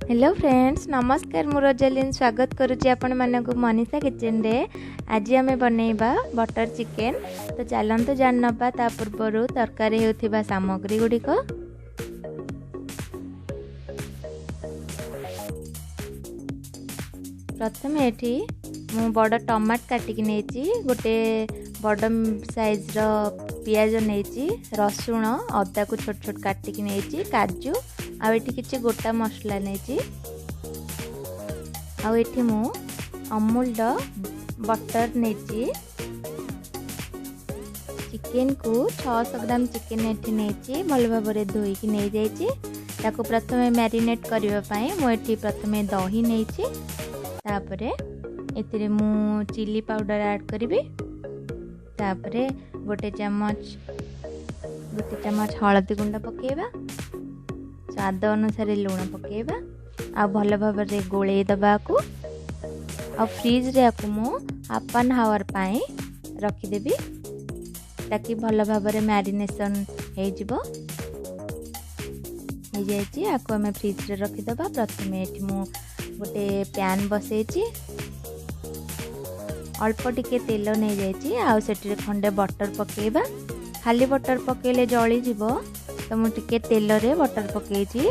Hello friends, नमस्कार। मु Rosalind स्वागत करुच्ची आपण मानक मनीषा किचेन रे। आज आम बनइबा बटर चिकेन। तो चलतु जान नबा ता पूर्व तरकारी होथिबा सामग्री गुड़िक। प्रथम एठी मु बड़ टमाट काटिकी नेची, गोटे बड़ साइज रो पियाज नेची, रसुण अदा को छोट छोट काटिकी नेची, काजू आ एठी किछि गोटा मसला नेची। आ एठी मु अमूल रो बटर नेची। चिकेन को 600 ग्राम चिकेन एठी नेची, भल भाबरे धोई की नै जायछि। ताको प्रथमे मैरिनेट करबा पई मु एठी प्रथमे दही नेची, तापरे एथिरे मु चिली पाउडर ऐड करिबी। तापरे गोटे चम्मच हळदी गुंड पकेबा, स्वाद अनुसार लूण पकेबा, आ भल भाबरे गोळेई दबा को। आ फ्रिज रे आकु मु हाफ एन आवर पाए रखी देबी, ताकि भल भाबरे मैरिनेशन हे जिवो। हे जायछि आकु हमें फ्रिज रे रखी दबा। प्रथमे एठी मु गोटे पैन बसैछि, अल्प टिके तेल नहीं जाइछि, आ सेठी खंडे बटर पकेबा। खाली बटर पकेले जली जिवो, तो मु टिके तेल रे बटर पकेछि।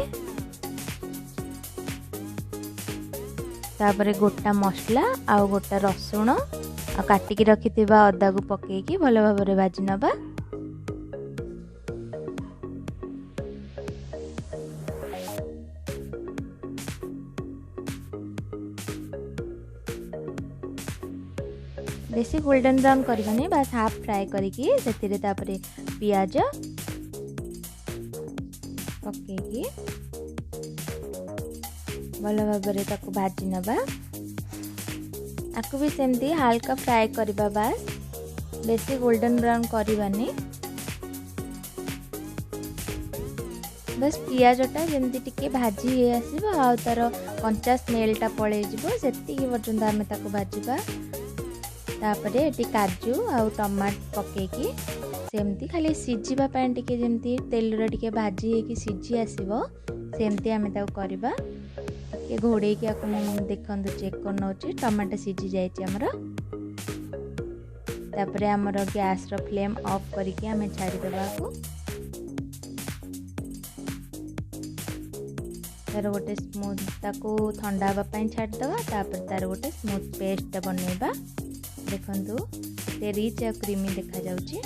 तापरे गोटा मसला आ गोटा रसुण आ काटिकी रखिथिबा अदा को पकेकी भल भाबरे भाजी नबा। बेसी गोल्डन ब्राउन करबानी, बस हाफ फ्राए करिकी सेतिरे तापरे पियाज पकेकी भल भाबरे ताको भाजी नबा। आकु भी सेमती हल्का फ्राए करबा, बस बेसी गोल्डन ब्राउन करबानी। बस पियाजटा जेमती टिके भाजी हे आसीबो, आ तार कंचा स्मेलटा पळेई जिवो, सेति की पर्यंत आमे ताको भाजीबा। तापरे एटी काजू आ टमाट पकेकी सेमती खाली सिझिबा पय टिके जेमती तेल रे टिके भाजी हे कि सिझी आसीबो, सेमती आमे ताको करबा। टिके घोड़े की आको देखंतु चेक कर नउची, टमाटो सिझी जायछि हमर। तापरे हमर गैस रो फ्लेम ऑफ करिके आमे छाड़ी देबा को। तार गोटे स्मूथ ताको ठंडा हवा पय छाड़ी देबा। तापर तार गोटे स्मूथ पेस्ट बनैबा। देखंतु ते रिच आ क्रीमी देखा जाउची।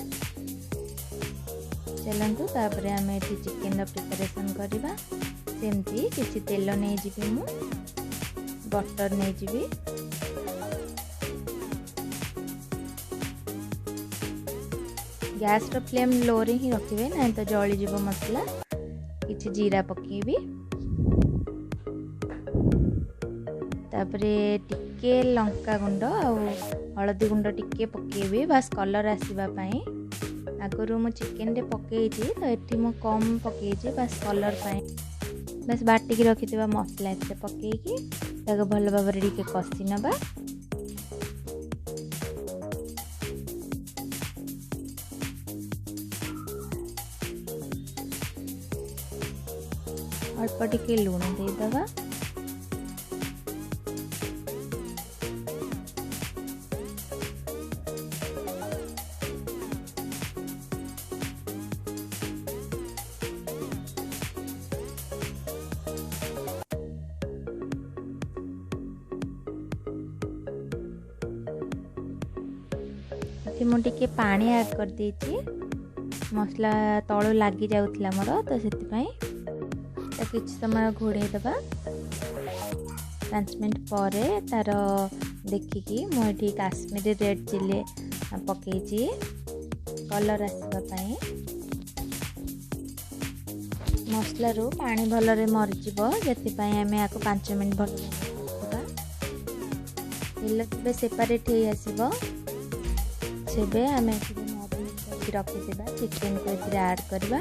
चलंतु तापरे आमे एठी चिकेन रो प्रिपरेशन करिबा। सेमती किछि तेल नै जिबी, मु बटर नै जिबी। गैस रो फ्लेम लो रे ही रखिबे, नै तो जळी जिवो मसला। किछि जीरा पकेबी, तापरे टिके लंका गुंड आ हळदी गुंड टिके पकेबी, बस कलर आसीबा पई। आगरु मु चिकेन रे पकेइछि, तो एठी मु कम पकेइछि, बस कलर पई। बस बाटी की रखिथिबा मसला एते पकेइकी ताको भल भाबरे टिके कसी नबा। अल्प टिके लूण दे दबा। मु टिके पानी ऐड कर देछि, मसला तळो लागी जाउथला मोर, तो सेति पई त किछ समय घोड़े दबा। 5 मिनट परे तार देखिकी मु एठी काश्मीरी रेड चिली पकेछि, कलर आसीबा पई। मसला रो पानी भल रे मरि जिवो, जेति पई हमें आको 5 मिनट भल रखिबा। तेल बे सेपरेट हे आसीबो, सेबे आमे मैरिनेट करके रखि देबा। चिकेन को एथिरे ऐड करबा।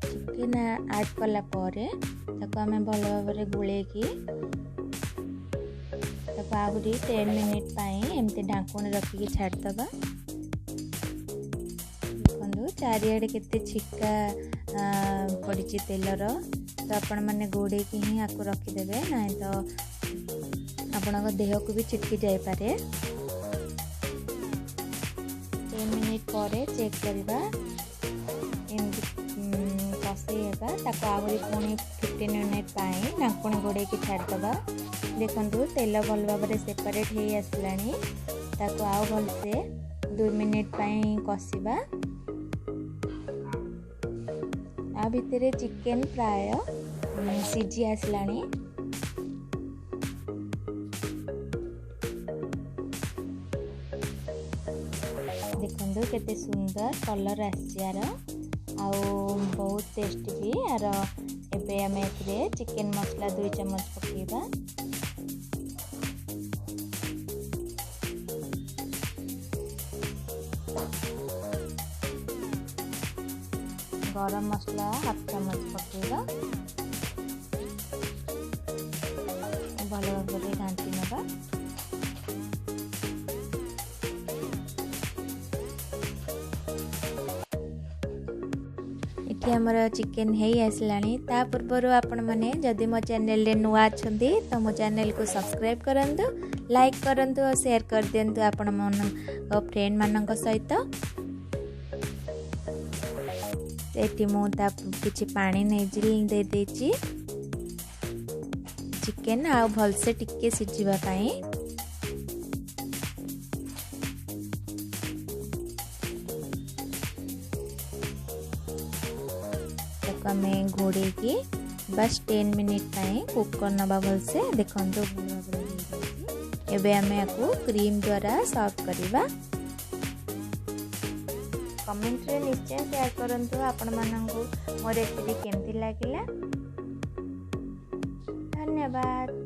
चिकेन चिकेन ऐड कला परे ताको आमे भल भाबरे गुलेकी ताको आहुरी 10 मिनिट पाई एमती ढांकुणी रखिकी छाड़ दबा। देखंदु चारिआडे केते छिका पड़ी तेलर, तो आपण मैंने गोड़े की ही आपको रखीदे ना तो आपण देह को भी छिटकी जाई पारे। 10 मिनिट पर चेक करवा कषेबा ताको आहुरी पुणी 15 मिनिट पाई ढांकुणी गोड़े की छाड़ दबा। देखंतु तेल भल भाव में सेपरेट हो आसलानी, ताको आउ भल से 2 मिनिट पाई कषिबा। आ भितरे चिकेन प्राय सीझी आसलानी। देखंतु केते सुंदर कलर आसियार आउ बहुत टेस्टी भी यार। एबे आमे एथिरे चिकेन मसला 2 चम्मच पकेबा। गरम मसला 1/2 चम्मच पकेबा। भल भाव घांटी नबा। इति हमर चिकेन है आसलानी। ता पूर्व आपण माने जदि मो चैनल रे नुआ अछंती तो मो चैनल को सब्सक्राइब करंतु, लाइक करंतु और शेयर कर देंतु आपण मन फ्रेंड मानक सहित। एटी मु ता किछि पानी नहीं दे देची चिकेन आ भल से टिके सिझिबा पई। ताको हमें घोड़े की बस 10 मिनिट पाई कुक करनबा भल से। देखंतु एबे हमें आकु क्रीम द्वारा सर्व करिबा। कमेंट रे निश्चय शेयर करंतु आपण मानंगु मोर रेसिपी केमती लागिला। धन्यवाद।